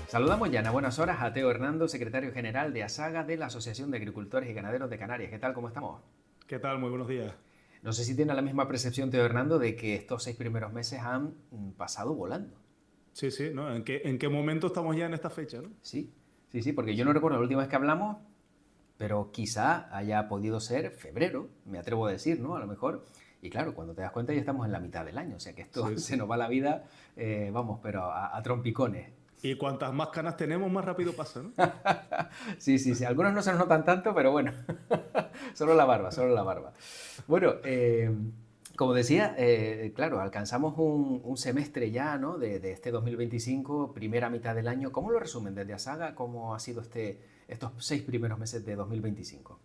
Saludamos ya en buenas horas a Teo Hernando, secretario general de ASAGA de la Asociación de Agricultores y Ganaderos de Canarias. ¿Qué tal? ¿Cómo estamos? ¿Qué tal? Muy buenos días. No sé si tiene la misma percepción, Teo Hernando, de que estos 6 primeros meses han pasado volando. Sí, sí, ¿no? ¿En qué momento estamos ya en esta fecha, ¿no? Sí, sí, sí, porque yo no Sí, recuerdo la última vez que hablamos, pero quizá haya podido ser febrero, me atrevo a decir, ¿no? A lo mejor. Y claro, cuando te das cuenta ya estamos en la mitad del año, o sea que esto sí, se sí. nos va la vida, vamos, pero a trompicones. Y cuantas más canas tenemos, más rápido pasa, ¿no? Sí, sí, sí. Algunos no se nos notan tanto, pero bueno. Solo la barba, solo la barba. Bueno, como decía, claro, alcanzamos un semestre ya, ¿no? De este 2025, primera mitad del año. ¿Cómo lo resumen desde ASAGA? ¿Cómo ha sido estos 6 primeros meses de 2025?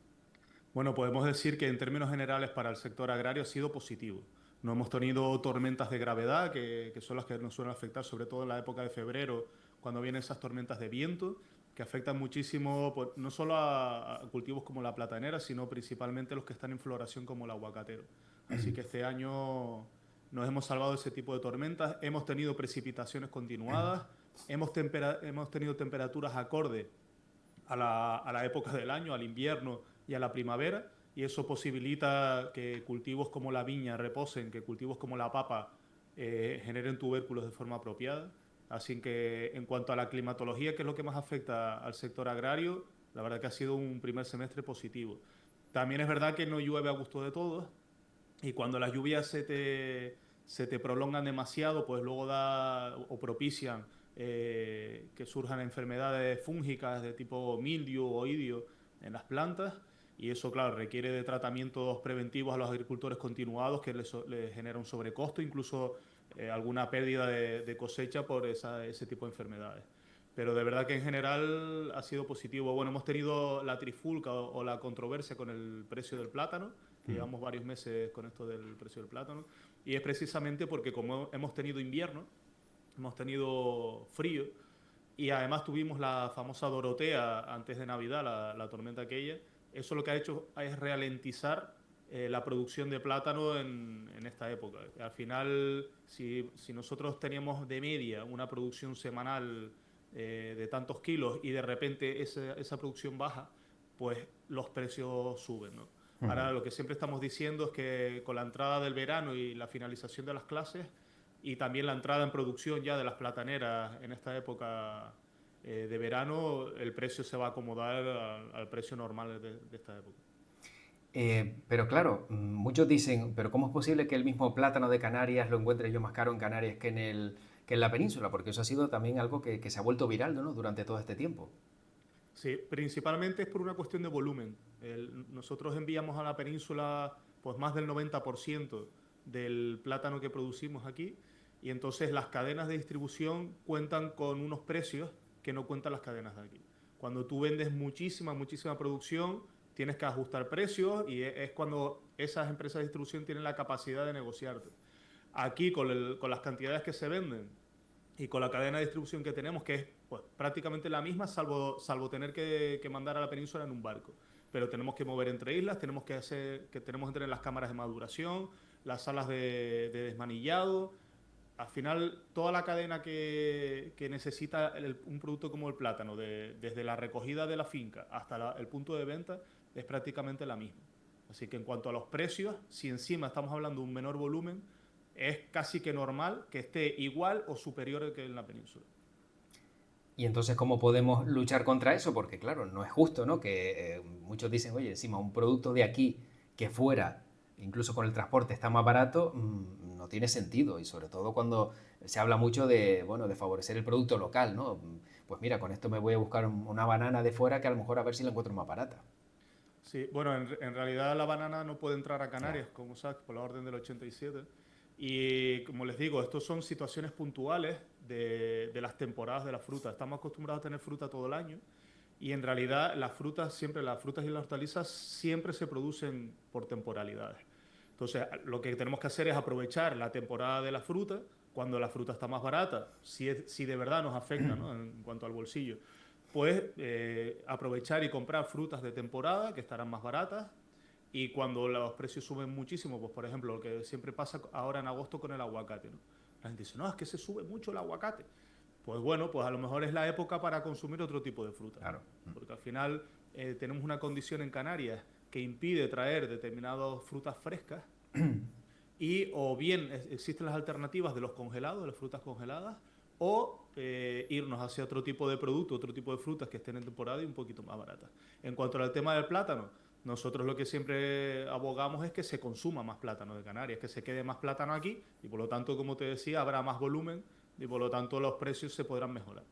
Bueno, podemos decir que en términos generales para el sector agrario ha sido positivo. No hemos tenido tormentas de gravedad, que son las que nos suelen afectar, sobre todo en la época de febrero, cuando vienen esas tormentas de viento, que afectan muchísimo, pues, no solo a cultivos como la platanera, sino principalmente los que están en floración como el aguacatero. Así que este año nos hemos salvado de ese tipo de tormentas, hemos tenido precipitaciones continuadas, hemos tenido temperaturas acordes a la época del año, al invierno y a la primavera, y eso posibilita que cultivos como la viña reposen, que cultivos como la papa generen tubérculos de forma apropiada. Así que en cuanto a la climatología, que es lo que más afecta al sector agrario, la verdad que ha sido un primer semestre positivo. También es verdad que no llueve a gusto de todos, y cuando las lluvias se te prolongan demasiado, pues luego da o propician que surjan enfermedades fúngicas de tipo mildio o oidio en las plantas. Y eso, claro, requiere de tratamientos preventivos a los agricultores continuados que les genera un sobrecosto, incluso alguna pérdida de cosecha por ese tipo de enfermedades. Pero de verdad que en general ha sido positivo. Bueno, hemos tenido la trifulca o la controversia con el precio del plátano, que llevamos varios meses con esto del precio del plátano, y es precisamente porque como hemos tenido invierno, hemos tenido frío, y además tuvimos la famosa Dorotea antes de Navidad, la tormenta aquella, eso lo que ha hecho es ralentizar la producción de plátano en esta época. Al final, si nosotros teníamos de media una producción semanal de tantos kilos y de repente esa producción baja, pues los precios suben, ¿no? Ahora lo que siempre estamos diciendo es que con la entrada del verano y la finalización de las clases y también la entrada en producción ya de las plataneras en esta época de verano, el precio se va a acomodar al precio normal de esta época. Pero claro, muchos dicen, pero ¿cómo es posible que el mismo plátano de Canarias lo encuentre yo más caro en Canarias que en la península? Porque eso ha sido también algo que se ha vuelto viral, ¿no? Durante todo este tiempo. Sí, principalmente es por una cuestión de volumen. Nosotros enviamos a la península pues más del 90% del plátano que producimos aquí, y entonces las cadenas de distribución cuentan con unos precios que no cuentan las cadenas de aquí. Cuando tú vendes muchísima, muchísima producción, tienes que ajustar precios, y es cuando esas empresas de distribución tienen la capacidad de negociarte. Aquí con las cantidades que se venden y con la cadena de distribución que tenemos, que es pues, prácticamente la misma, salvo tener que mandar a la península en un barco. Pero tenemos que mover entre islas, tenemos que tener las cámaras de maduración, las salas de desmanillado. Al final, toda la cadena que necesita un producto como el plátano, desde la recogida de la finca hasta el punto de venta, es prácticamente la misma. Así que en cuanto a los precios, si encima estamos hablando de un menor volumen, es casi que normal que esté igual o superior que en la península. Y entonces, ¿cómo podemos luchar contra eso? Porque, claro, no es justo, ¿no? Que muchos dicen, oye, encima un producto de aquí que fuera, incluso con el transporte, está más barato, no tiene sentido. Y sobre todo cuando se habla mucho de, bueno, de favorecer el producto local, ¿no? Pues mira, con esto me voy a buscar una banana de fuera que a lo mejor a ver si la encuentro más barata. Sí, bueno, en realidad la banana no puede entrar a Ya. Canarias, como sabes, por la orden del 87. Y como les digo, estos son situaciones puntuales de las temporadas de la fruta. Estamos acostumbrados a tener fruta todo el año, y en realidad las frutas y las hortalizas siempre se producen por temporalidades. Entonces, lo que tenemos que hacer es aprovechar la temporada de la fruta, cuando la fruta está más barata, si de verdad nos afecta, ¿no? En cuanto al bolsillo, pues aprovechar y comprar frutas de temporada que estarán más baratas. Y cuando los precios suben muchísimo, pues por ejemplo, lo que siempre pasa ahora en agosto con el aguacate, ¿no? La gente dice, no, es que se sube mucho el aguacate. pues bueno, pues a lo mejor es la época para consumir otro tipo de fruta. Claro. Porque al final tenemos una condición en Canarias que impide traer determinadas frutas frescas y o bien existen las alternativas de los congelados, de las frutas congeladas, o irnos hacia otro tipo de producto, otro tipo de frutas que estén en temporada y un poquito más baratas. En cuanto al tema del plátano, nosotros lo que siempre abogamos es que se consuma más plátano de Canarias, que se quede más plátano aquí y por lo tanto, como te decía, habrá más volumen y por lo tanto los precios se podrán mejorar.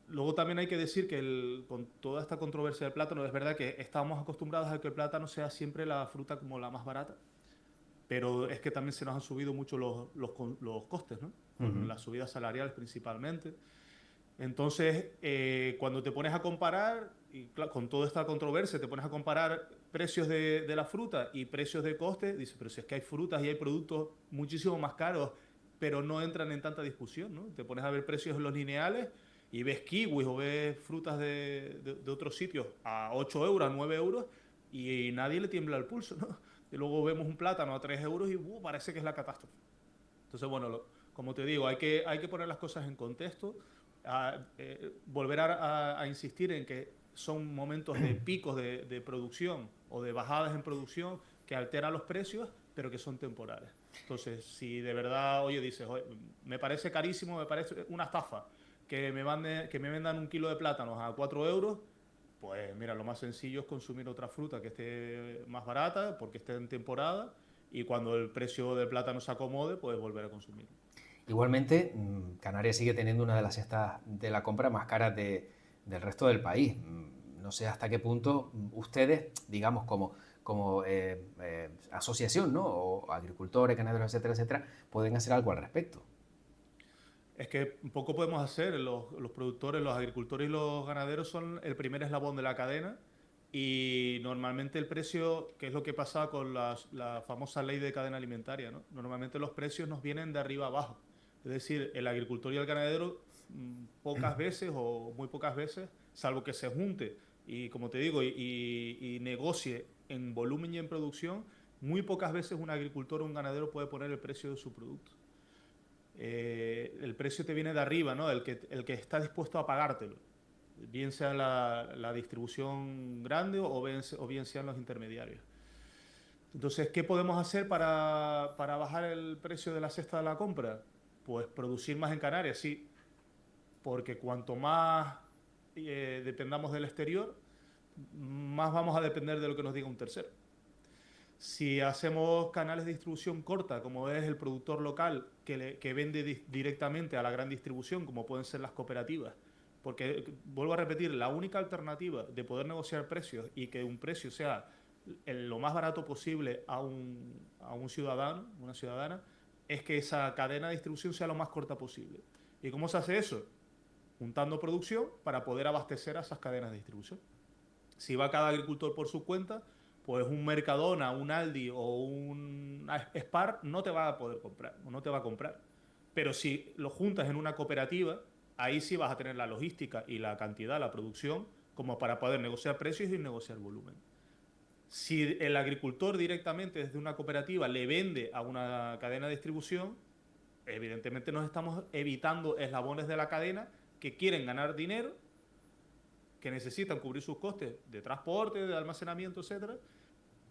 Luego también hay que decir que con toda esta controversia del plátano, es verdad que estamos acostumbrados a que el plátano sea siempre la fruta como la más barata, pero es que también se nos han subido mucho los costes, ¿no? Con las subidas salariales principalmente. Entonces, cuando te pones a comparar, y con toda esta controversia, te pones a comparar precios de la fruta y precios de coste, dices, pero si es que hay frutas y hay productos muchísimo más caros, pero no entran en tanta discusión, ¿no? Te pones a ver precios en los lineales y ves kiwis o ves frutas de otros sitios a 8 euros, a 9 euros, y nadie le tiembla el pulso, ¿no? Y luego vemos un plátano a 3 euros y parece que es la catástrofe. Entonces, bueno, como te digo, hay que poner las cosas en contexto, volver a insistir en que son momentos de picos de producción o de bajadas en producción que alteran los precios, pero que son temporales. Entonces, si de verdad, oye, dices, oye, me parece carísimo, me parece una estafa, que me vendan un kilo de plátanos a 4 euros, pues mira, lo más sencillo es consumir otra fruta que esté más barata, porque esté en temporada, y cuando el precio del plátano se acomode, pues volver a consumirlo. Igualmente, Canarias sigue teniendo una de las cestas de la compra más caras del resto del país. No sé hasta qué punto ustedes, digamos, como asociación, ¿no? O agricultores, ganaderos, etcétera, etcétera, pueden hacer algo al respecto. Es que poco podemos hacer. Los productores, los agricultores y los ganaderos son el primer eslabón de la cadena y normalmente el precio, que es lo que pasa con la famosa ley de cadena alimentaria, ¿no? Normalmente los precios nos vienen de arriba abajo. Es decir, el agricultor y el ganadero pocas veces o muy pocas veces, salvo que se junte y, como te digo, y negocie en volumen y en producción, muy pocas veces un agricultor o un ganadero puede poner el precio de su producto. El precio te viene de arriba, ¿no? El que está dispuesto a pagártelo, bien sea la distribución grande o bien sean los intermediarios. Entonces, ¿qué podemos hacer para bajar el precio de la cesta de la compra? Pues producir más en Canarias, sí, porque cuanto más dependamos del exterior, más vamos a depender de lo que nos diga un tercero. Si hacemos canales de distribución corta, como es el productor local que vende directamente a la gran distribución, como pueden ser las cooperativas, porque vuelvo a repetir, la única alternativa de poder negociar precios y que un precio sea lo más barato posible a un ciudadano, una ciudadana, es que esa cadena de distribución sea lo más corta posible. ¿Y cómo se hace eso? Juntando producción para poder abastecer a esas cadenas de distribución. Si va cada agricultor por su cuenta, pues un Mercadona, un Aldi o un Spar no te va a poder comprar o no te va a comprar. Pero si lo juntas en una cooperativa, ahí sí vas a tener la logística y la cantidad, la producción, como para poder negociar precios y negociar volumen. Si el agricultor directamente desde una cooperativa le vende a una cadena de distribución, evidentemente nos estamos evitando eslabones de la cadena que quieren ganar dinero, que necesitan cubrir sus costes de transporte, de almacenamiento, etcétera,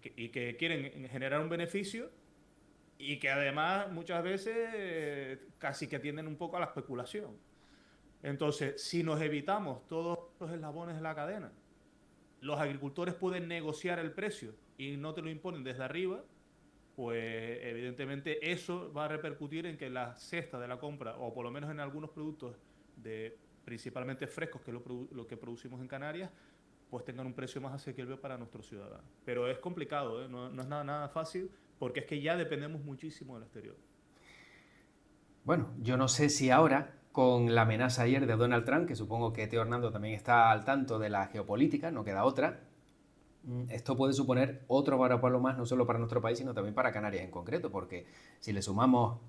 y que quieren generar un beneficio y que además muchas veces casi que tienden un poco a la especulación. Entonces, si nos evitamos todos los eslabones de la cadena, los agricultores pueden negociar el precio y no te lo imponen desde arriba, pues evidentemente eso va a repercutir en que la cesta de la compra, o por lo menos en algunos productos principalmente frescos, que es lo que producimos en Canarias, pues tengan un precio más asequible para nuestros ciudadanos. Pero es complicado, ¿eh? No es nada fácil, porque es que ya dependemos muchísimo del exterior. Bueno, yo no sé si ahora, con la amenaza ayer de Donald Trump, que supongo que Teo Hernando también está al tanto de la geopolítica, no queda otra, esto puede suponer otro varapalo más, no solo para nuestro país, sino también para Canarias en concreto, porque si le sumamos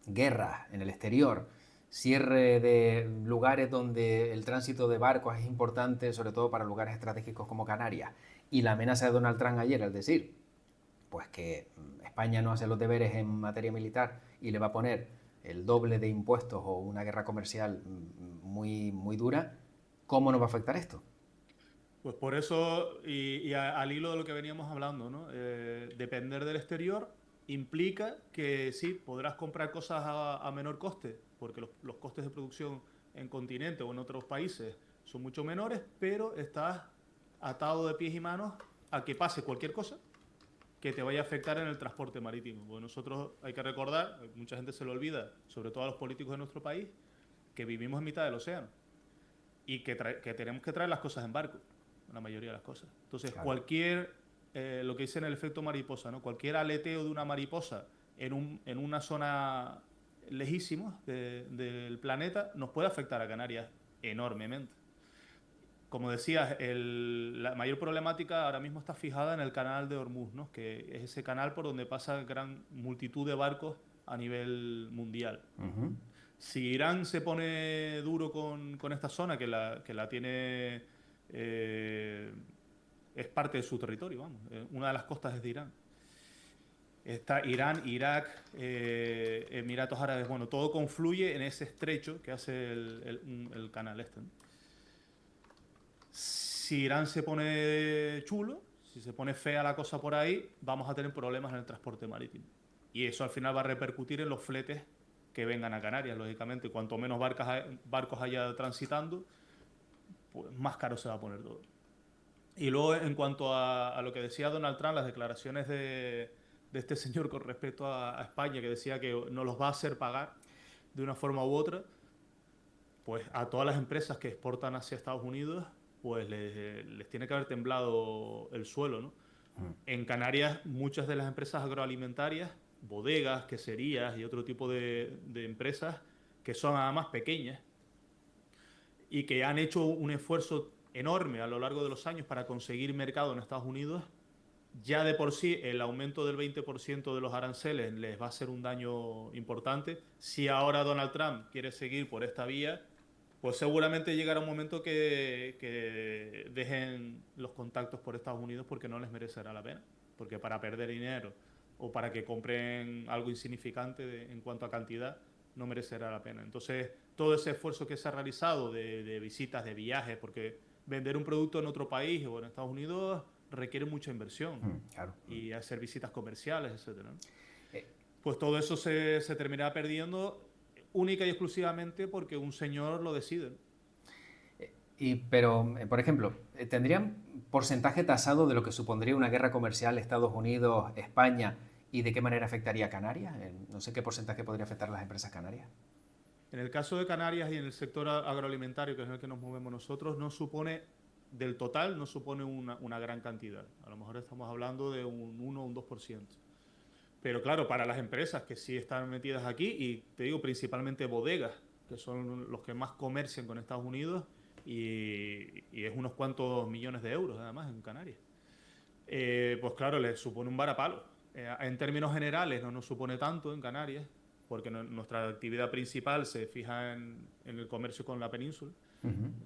guerras en el exterior, cierre de lugares donde el tránsito de barcos es importante, sobre todo para lugares estratégicos como Canarias, y la amenaza de Donald Trump ayer, es decir, pues que España no hace los deberes en materia militar y le va a poner el doble de impuestos o una guerra comercial muy, muy dura, ¿cómo nos va a afectar esto? Pues por eso, al hilo de lo que veníamos hablando, ¿no? Depender del exterior implica que sí, podrás comprar cosas a menor coste, porque los costes de producción en continente o en otros países son mucho menores, pero estás atado de pies y manos a que pase cualquier cosa que te vaya a afectar en el transporte marítimo. Porque nosotros hay que recordar, mucha gente se lo olvida, sobre todo a los políticos de nuestro país, que vivimos en mitad del océano y que tenemos que traer las cosas en barco, la mayoría de las cosas. Entonces, Claro. lo que dicen el efecto mariposa, ¿no? Cualquier aleteo de una mariposa en una zona lejísima del planeta nos puede afectar a Canarias enormemente. Como decías, la mayor problemática ahora mismo está fijada en el canal de Hormuz, ¿no? Que es ese canal por donde pasa gran multitud de barcos a nivel mundial. Ujú. Si Irán se pone duro con esta zona, que la tiene, eh, es parte de su territorio, vamos, una de las costas es de Irán. Está Irán, Irak, Emiratos Árabes, bueno, todo confluye en ese estrecho que hace el canal este, ¿no? Si Irán se pone chulo, si se pone fea la cosa por ahí, vamos a tener problemas en el transporte marítimo. Y eso al final va a repercutir en los fletes que vengan a Canarias, lógicamente. Cuanto menos barcos haya transitando, pues más caro se va a poner todo. Y luego, en cuanto a lo que decía Donald Trump, las declaraciones de este señor con respecto a España, que decía que nos los va a hacer pagar de una forma u otra, pues a todas las empresas que exportan hacia Estados Unidos, pues les tiene que haber temblado el suelo, ¿no? En Canarias, muchas de las empresas agroalimentarias, bodegas, queserías y otro tipo de empresas que son además pequeñas y que han hecho un esfuerzo enorme a lo largo de los años para conseguir mercado en Estados Unidos, ya de por sí el aumento del 20% de los aranceles les va a ser un daño importante. Si ahora Donald Trump quiere seguir por esta vía, pues seguramente llegará un momento que dejen los contactos por Estados Unidos porque no les merecerá la pena. Porque para perder dinero o para que compren algo insignificante en cuanto a cantidad, no merecerá la pena. Entonces, todo ese esfuerzo que se ha realizado de visitas, de viajes, porque vender un producto en otro país o en Estados Unidos requiere mucha inversión Claro. y hacer visitas comerciales, etcétera, ¿no? Eh, Pues todo eso se terminará perdiendo única y exclusivamente porque un señor lo decide. pero, por ejemplo, ¿tendrían porcentaje tasado de lo que supondría una guerra comercial Estados Unidos-España y de qué manera afectaría a Canarias? No sé qué porcentaje podría afectar a las empresas canarias. En el caso de Canarias y en el sector agroalimentario, que es en el que nos movemos nosotros, no supone, del total, no supone una gran cantidad. A lo mejor estamos hablando de un 1 o un 2%. Pero claro, para las empresas que sí están metidas aquí, y te digo principalmente bodegas, que son los que más comercian con Estados Unidos, y es unos cuantos millones de euros además en Canarias. Pues claro, les supone un varapalo. En términos generales no nos supone tanto en Canarias, porque nuestra actividad principal se fija en el comercio con la península,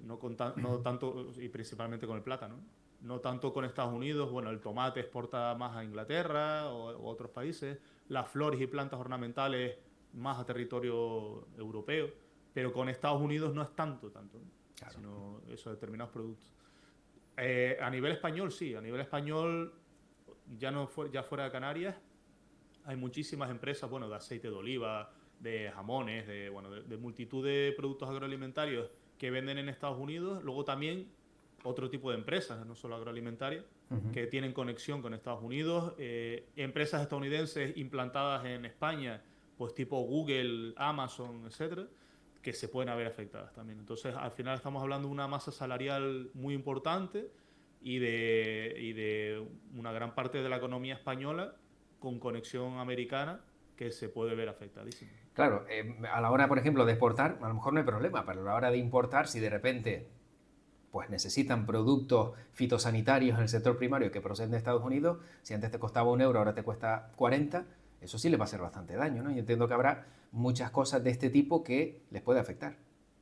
no tanto, y principalmente con el plátano, no tanto con Estados Unidos. Bueno, el tomate exporta más a Inglaterra o a otros países, las flores y plantas ornamentales más a territorio europeo, pero con Estados Unidos no es tanto, ¿no? Claro. Sino eso, determinados productos. A nivel español, sí, a nivel español, ya fuera de Canarias, hay muchísimas empresas, bueno, de aceite de oliva, de jamones, de multitud de productos agroalimentarios que venden en Estados Unidos. Luego también otro tipo de empresas, no solo agroalimentarias, que tienen conexión con Estados Unidos. Empresas estadounidenses implantadas en España, pues tipo Google, Amazon, etcétera, que se pueden haber afectadas también. Entonces, al final estamos hablando de una masa salarial muy importante y de una gran parte de la economía española con conexión americana que se puede ver afectadísima. Claro, a la hora, por ejemplo, de exportar, a lo mejor no hay problema, pero a la hora de importar, si de repente pues necesitan productos fitosanitarios en el sector primario que proceden de Estados Unidos, si antes te costaba 1 euro, ahora te cuesta 40, eso sí les va a hacer bastante daño, ¿no? Y entiendo que habrá muchas cosas de este tipo que les puede afectar.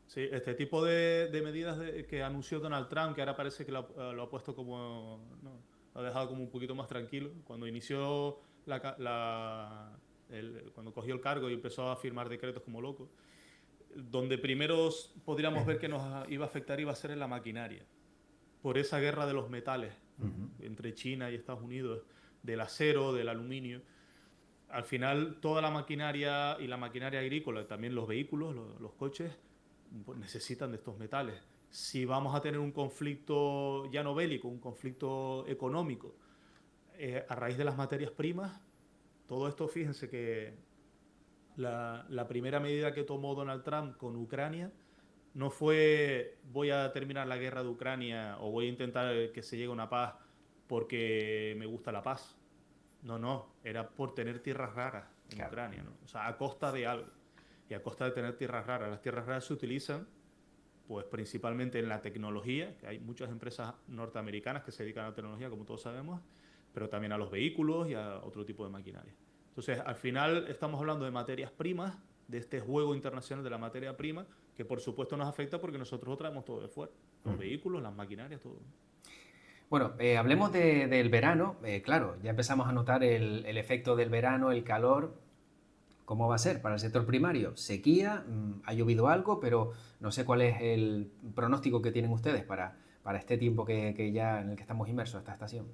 Sí, este tipo de medidas que anunció Donald Trump, que ahora parece que lo ha puesto como, no, lo ha dejado como un poquito más tranquilo. Cuando inició cuando cogió el cargo y empezó a firmar decretos como loco, donde primero podríamos ver que nos iba a afectar iba a ser en la maquinaria, por esa guerra de los metales, ¿no? Entre China y Estados Unidos, del acero, del aluminio. Al final, toda la maquinaria y la maquinaria agrícola, también los vehículos, los coches, pues necesitan de estos metales. Si vamos a tener un conflicto ya no bélico, un conflicto económico, a raíz de las materias primas, todo esto, fíjense que la primera medida que tomó Donald Trump con Ucrania no fue voy a terminar la guerra de Ucrania o voy a intentar que se llegue a una paz porque me gusta la paz. No, no, era por tener tierras raras en Claro. Ucrania, ¿no? O sea, a costa de algo. Y a costa de tener tierras raras. Las tierras raras se utilizan pues principalmente en la tecnología, que hay muchas empresas norteamericanas que se dedican a la tecnología, como todos sabemos, pero también a los vehículos y a otro tipo de maquinaria. Entonces, al final estamos hablando de materias primas, de este juego internacional de la materia prima, que por supuesto nos afecta porque nosotros lo traemos todo de fuera. Los vehículos, las maquinarias, todo. Bueno, hablemos del verano. Claro, ya empezamos a notar el efecto del verano, el calor. ¿Cómo va a ser para el sector primario? Sequía, ha llovido algo, pero no sé cuál es el pronóstico que tienen ustedes para este tiempo que ya en el que estamos inmersos, esta estación.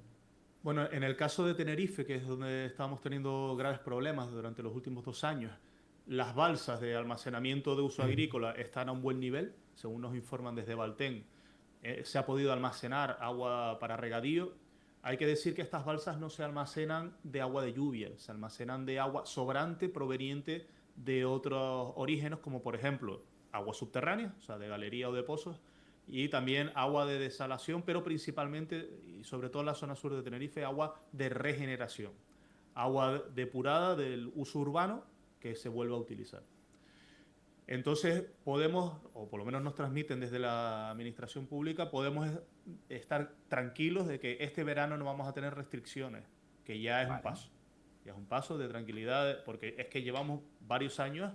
Bueno, en el caso de Tenerife, que es donde estábamos teniendo graves problemas durante los últimos 2 años, las balsas de almacenamiento de uso agrícola están a un buen nivel, según nos informan desde Valten. Se ha podido almacenar agua para regadío. Hay que decir que estas balsas no se almacenan de agua de lluvia, se almacenan de agua sobrante proveniente de otros orígenes, como por ejemplo agua subterránea, o sea, de galería o de pozos, y también agua de desalación, pero principalmente, y sobre todo en la zona sur de Tenerife, agua de regeneración, agua depurada del uso urbano que se vuelve a utilizar. Entonces podemos, o por lo menos nos transmiten desde la administración pública, podemos estar tranquilos de que este verano no vamos a tener restricciones, que ya es un Vale. paso. Ya es un paso de tranquilidad, porque es que llevamos varios años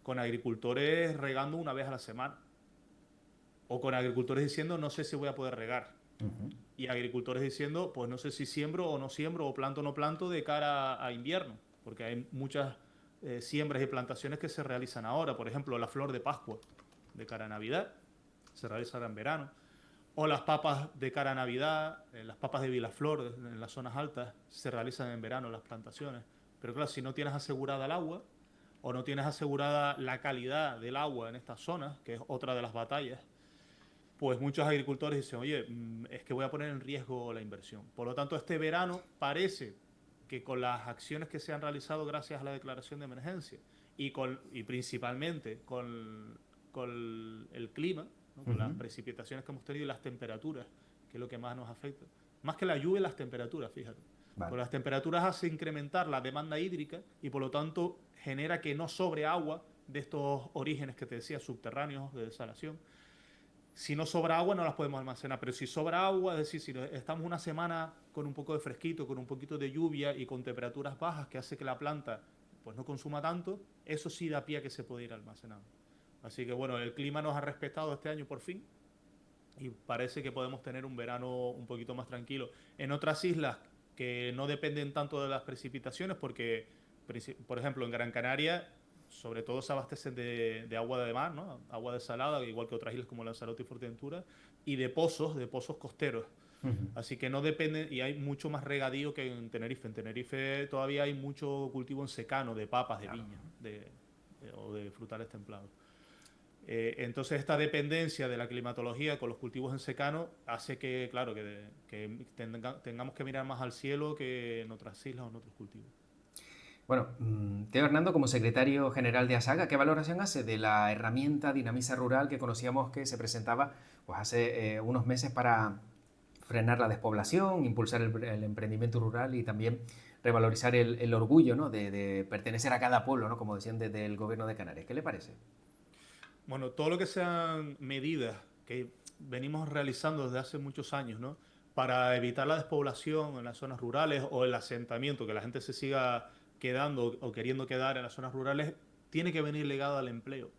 con agricultores regando una vez a la semana, o con agricultores diciendo no sé si voy a poder regar, y agricultores diciendo pues no sé si siembro o no siembro, o planto o no planto de cara a invierno, porque hay muchas siembras y plantaciones que se realizan ahora. Por ejemplo, la flor de Pascua de cara a Navidad se realizará en verano, o las papas de cara a Navidad, las papas de Vilaflor en las zonas altas se realizan en verano las plantaciones. Pero claro, si no tienes asegurada el agua o no tienes asegurada la calidad del agua en estas zonas, que es otra de las batallas, pues muchos agricultores dicen, oye, es que voy a poner en riesgo la inversión. Por lo tanto, este verano parece que con las acciones que se han realizado gracias a la declaración de emergencia y principalmente con el clima, ¿no? Con las precipitaciones que hemos tenido y las temperaturas, que es lo que más nos afecta. Más que la lluvia, las temperaturas, fíjate. Vale. Pues las temperaturas hacen incrementar la demanda hídrica y por lo tanto genera que no sobre agua de estos orígenes que te decía, subterráneos, de desalación. Si no sobra agua no las podemos almacenar, pero si sobra agua, es decir, si estamos una semana con un poco de fresquito, con un poquito de lluvia y con temperaturas bajas que hace que la planta pues no consuma tanto, eso sí da pie a que se puede ir almacenando. Así que bueno, el clima nos ha respetado este año por fin y parece que podemos tener un verano un poquito más tranquilo. En otras islas que no dependen tanto de las precipitaciones, porque por ejemplo en Gran Canaria sobre todo se abastecen de agua de mar, ¿no? Agua desalada, igual que otras islas como Lanzarote y Fuerteventura, y de pozos costeros. Así que no depende, y hay mucho más regadío que en Tenerife. En Tenerife todavía hay mucho cultivo en secano, de papas, de Claro. viña, o de frutales templados. Entonces esta dependencia de la climatología con los cultivos en secano hace que, claro, que tengamos que mirar más al cielo que en otras islas o en otros cultivos. Bueno, Teo Hernando, como secretario general de ASAGA, ¿qué valoración hace de la herramienta Dinamiza Rural que conocíamos que se presentaba pues, hace unos meses para frenar la despoblación, impulsar el emprendimiento rural y también revalorizar el orgullo, ¿no? de pertenecer a cada pueblo, ¿no? Como decían desde el gobierno de Canarias? ¿Qué le parece? Bueno, todo lo que sean medidas que venimos realizando desde hace muchos años, ¿no? Para evitar la despoblación en las zonas rurales o el asentamiento, que la gente se siga quedando o queriendo quedar en las zonas rurales, tiene que venir ligado al empleo.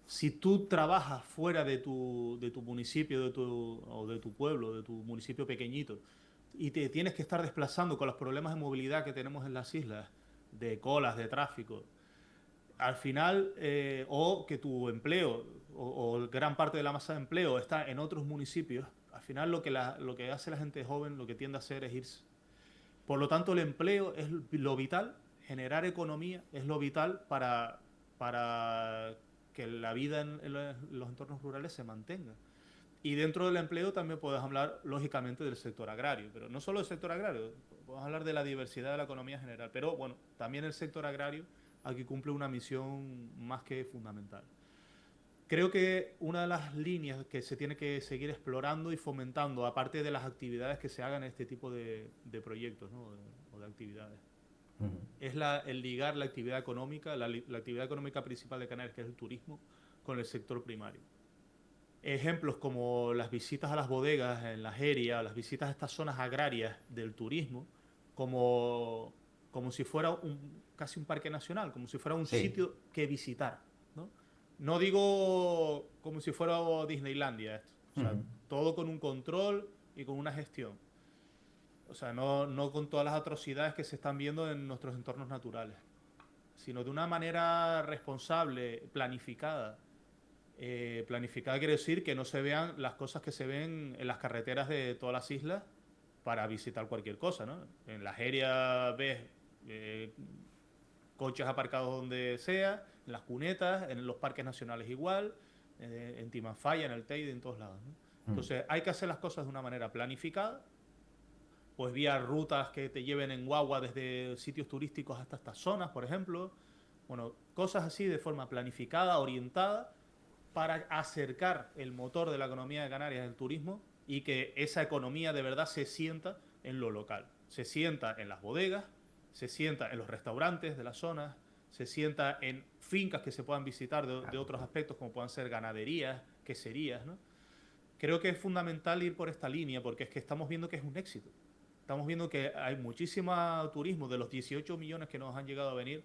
Si tú trabajas fuera de tu municipio o de tu pueblo, de tu municipio pequeñito, y te tienes que estar desplazando con los problemas de movilidad que tenemos en las islas, de colas de tráfico, al final, o que tu empleo o gran parte de la masa de empleo está en otros municipios, al final lo que hace la gente joven, lo que tiende a hacer es irse. Por lo tanto, el empleo es lo vital, generar economía es lo vital para que la vida en los entornos rurales se mantenga. Y dentro del empleo también puedes hablar, lógicamente, del sector agrario, pero no solo del sector agrario, podemos hablar de la diversidad de la economía general, pero bueno, también el sector agrario aquí cumple una misión más que fundamental. Creo que una de las líneas que se tiene que seguir explorando y fomentando, aparte de las actividades que se hagan en este tipo de proyectos, ¿no? O de actividades, es el ligar la actividad económica, la actividad económica principal de Canarias, que es el turismo, con el sector primario. Ejemplos como las visitas a las bodegas en la Jeria, las visitas a estas zonas agrarias del turismo, como si fuera casi un parque nacional, como si fuera un Sí. sitio que visitar, ¿no? No digo como si fuera Disneylandia esto, o sea, Ujú. todo con un control y con una gestión. O sea, no con todas las atrocidades que se están viendo en nuestros entornos naturales, sino de una manera responsable, planificada. Planificada quiere decir que no se vean las cosas que se ven en las carreteras de todas las islas para visitar cualquier cosa, ¿no? En la Jeria ves eh, coches aparcados donde sea, en las cunetas, en los parques nacionales igual, en Timanfaya, en el Teide, en todos lados, ¿no? Mm. Entonces hay que hacer las cosas de una manera planificada, pues vía rutas que te lleven en guagua desde sitios turísticos hasta estas zonas, por ejemplo. Bueno, cosas así de forma planificada, orientada, para acercar el motor de la economía de Canarias, el turismo, y que esa economía de verdad se sienta en lo local. Se sienta en las bodegas, se sienta en los restaurantes de las zonas, se sienta en fincas que se puedan visitar de otros aspectos, como puedan ser ganaderías, queserías, ¿no? Creo que es fundamental ir por esta línea porque es que estamos viendo que es un éxito. Estamos viendo que hay muchísimo turismo, de los 18 millones que nos han llegado a venir,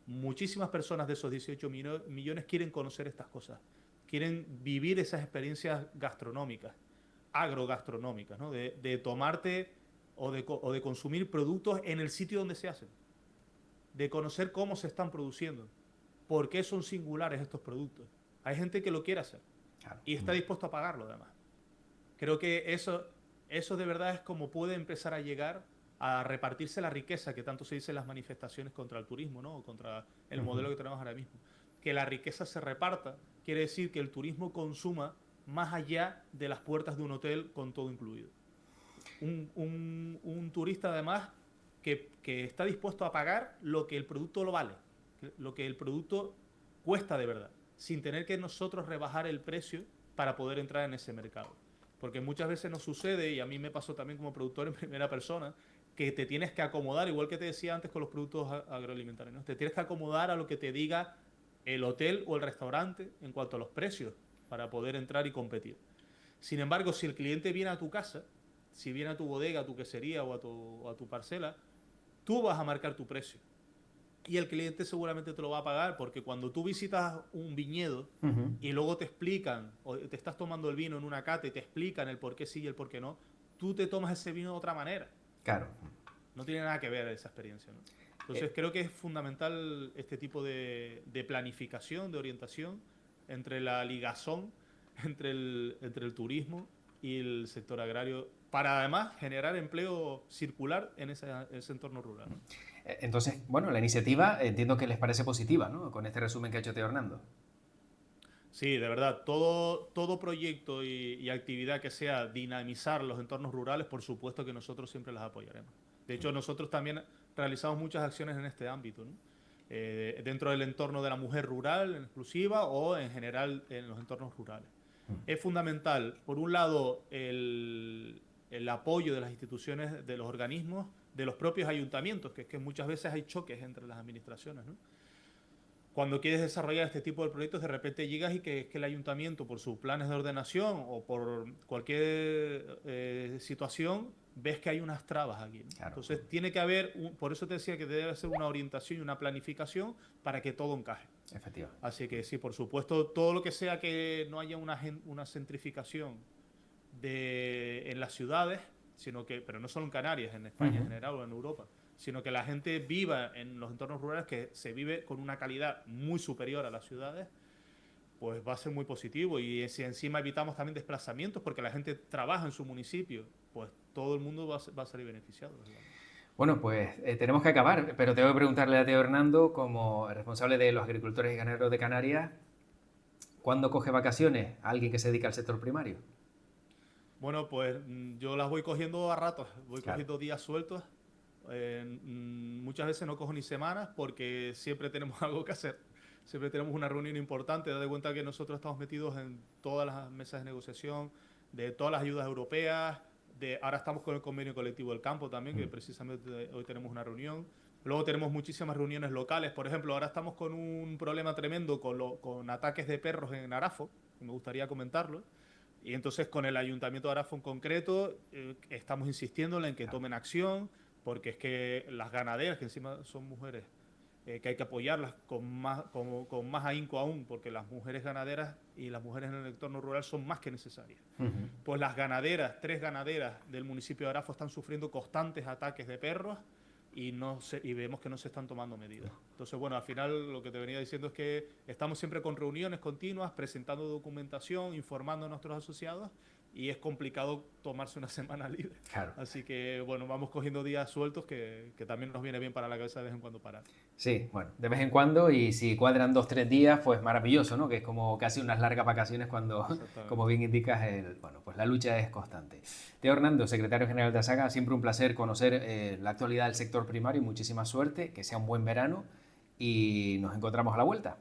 muchísimas personas de esos 18 millones quieren conocer estas cosas, quieren vivir esas experiencias gastronómicas, agrogastronómicas, ¿no? De tomarte o de consumir productos en el sitio donde se hacen, de conocer cómo se están produciendo, por qué son singulares estos productos. Hay gente que lo quiere hacer Claro. y está dispuesto a pagarlo además. Creo que eso de verdad es como puede empezar a llegar a repartirse la riqueza que tanto se dice en las manifestaciones contra el turismo, ¿no? O contra el Ujú. modelo que tenemos ahora mismo. Que la riqueza se reparta quiere decir que el turismo consuma más allá de las puertas de un hotel con todo incluido. Un turista además que está dispuesto a pagar lo que el producto lo vale, lo que el producto cuesta de verdad, sin tener que nosotros rebajar el precio para poder entrar en ese mercado. Porque muchas veces nos sucede, y a mí me pasó también como productor en primera persona, que te tienes que acomodar, igual que te decía antes con los productos agroalimentarios, ¿no? Te tienes que acomodar a lo que te diga el hotel o el restaurante en cuanto a los precios para poder entrar y competir. Sin embargo, si el cliente viene a tu casa, si viene a tu bodega, a tu quesería o a tu parcela, tú vas a marcar tu precio. Y el cliente seguramente te lo va a pagar porque cuando tú visitas un viñedo Ujú. y luego te explican, o te estás tomando el vino en una cata y te explican el por qué sí y el por qué no, tú te tomas ese vino de otra manera. Claro. No tiene nada que ver esa experiencia, ¿no? Entonces Eh, creo que es fundamental este tipo de planificación, de orientación entre la ligazón entre el turismo y el sector agrario para además generar empleo circular en ese entorno rural. Entonces, bueno, la iniciativa entiendo que les parece positiva, ¿no? Con este resumen que ha hecho Teo Hernando. Sí, de verdad, todo proyecto y actividad que sea dinamizar los entornos rurales, por supuesto que nosotros siempre las apoyaremos. De hecho, nosotros también realizamos muchas acciones en este ámbito, ¿no? Dentro del entorno de la mujer rural en exclusiva o en general en los entornos rurales. Es fundamental, por un lado, el apoyo de las instituciones, de los organismos, de los propios ayuntamientos, que es que muchas veces hay choques entre las administraciones, ¿no? Cuando quieres desarrollar este tipo de proyectos, de repente llegas y que es que el ayuntamiento, por sus planes de ordenación o por cualquier situación, ves que hay unas trabas aquí, ¿no? Claro. Entonces, tiene que haber, por eso te decía que debe ser una orientación y una planificación para que todo encaje. Efectivamente. Así que sí, por supuesto, todo lo que sea que no haya una centrificación en las ciudades, pero no solo en Canarias, en España en Ujú. general o en Europa, sino que la gente viva en los entornos rurales, que se vive con una calidad muy superior a las ciudades, pues va a ser muy positivo. Y si encima evitamos también desplazamientos, porque la gente trabaja en su municipio, pues todo el mundo va a salir beneficiado. Bueno, pues tenemos que acabar, pero tengo que preguntarle a Teo Hernando, como responsable de los agricultores y ganaderos de Canarias, ¿cuándo coge vacaciones alguien que se dedica al sector primario? Bueno, pues yo las voy cogiendo a ratos, voy Claro. cogiendo días sueltos. Muchas veces no cojo ni semanas porque siempre tenemos algo que hacer. Siempre tenemos una reunión importante. Date cuenta que nosotros estamos metidos en todas las mesas de negociación, de todas las ayudas europeas. Ahora estamos con el convenio colectivo del campo también, que precisamente hoy tenemos una reunión. Luego tenemos muchísimas reuniones locales. Por ejemplo, ahora estamos con un problema tremendo con ataques de perros en Arafo, que me gustaría comentarlo. Y entonces con el Ayuntamiento de Arafo en concreto estamos insistiendo en que tomen acción, porque es que las ganaderas, que encima son mujeres, que hay que apoyarlas con más ahínco aún, porque las mujeres ganaderas y las mujeres en el entorno rural son más que necesarias. Pues las ganaderas, 3 ganaderas del municipio de Arafo están sufriendo constantes ataques de perros y vemos que no se están tomando medidas. Entonces, bueno, al final lo que te venía diciendo es que estamos siempre con reuniones continuas, presentando documentación, informando a nuestros asociados, y es complicado tomarse una semana libre. Claro. Así que, bueno, vamos cogiendo días sueltos que también nos viene bien para la cabeza de vez en cuando parar. Sí, bueno, de vez en cuando, y si cuadran 2, 3 días, pues maravilloso, ¿no? Que es como casi unas largas vacaciones cuando, como Exactamente. bien indicas, bueno, pues la lucha es constante. Teo Hernando, secretario general de ASAGA, siempre un placer conocer la actualidad del sector primario y muchísima suerte, que sea un buen verano y nos encontramos a la vuelta.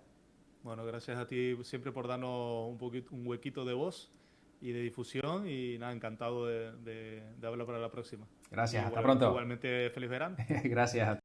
Bueno, gracias a ti siempre por darnos un huequito de voz y de difusión, y nada, encantado de hablar para la próxima. Gracias, hasta Igual, pronto. igualmente, feliz verano. Gracias.